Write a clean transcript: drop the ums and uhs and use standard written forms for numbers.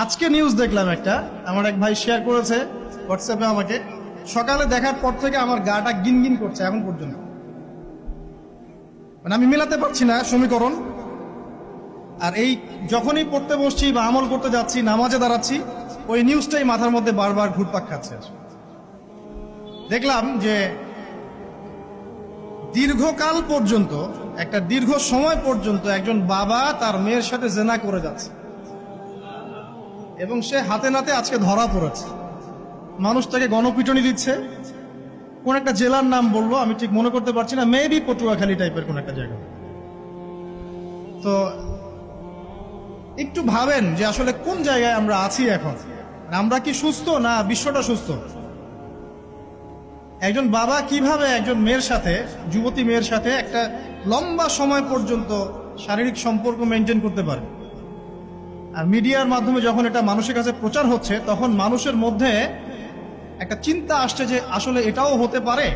আজকে নিউজ দেখলাম একটা, আমার এক ভাই শেয়ার করেছে হোয়াটসঅ্যাপে আমাকে। সকালে দেখার পর থেকে আমার গাটা গিনগিন করছে এখন পর্যন্ত। মানে আমি মেলাতে পারছি না সমীকরণ। আর এই যখনই পড়তে বসছি বা আমল করতে যাচ্ছি, নামাজে দাঁড়াচ্ছি, ওই নিউজটাই মাথার মধ্যে বারবার ঘুরপাক খাচ্ছে। দেখলাম যে দীর্ঘকাল পর্যন্ত, একটা দীর্ঘ সময় পর্যন্ত একজন বাবা তার মেয়ের সাথে জেনা করে যাচ্ছে এবং সে হাতে নাতে আজকে ধরা পড়েছে। মানুষ তাকে গণপিটুনি দিচ্ছে। কোন একটা জেলার নাম বললো, আমি ঠিক মনে করতে পারছি না, মেবি পটুয়াখালী টাইপের কোন একটা জায়গা। তো একটু ভাবেন যে আসলে কোন জায়গায় আমরা আছি এখন। আমরা কি সুস্থ না বিশ্বটা সুস্থ? একজন বাবা কিভাবে একজন মেয়ের সাথে, যুবতী মেয়ের সাথে একটা লম্বা সময় পর্যন্ত শারীরিক সম্পর্ক মেনটেন করতে পারে? আর মিডিয়ার মাধ্যমে যখন এটা মানুষের কাছে প্রচার হচ্ছে, তখন মানুষের মধ্যে একটা চিন্তা আসছে যে আসলে এটাও হতে পারে।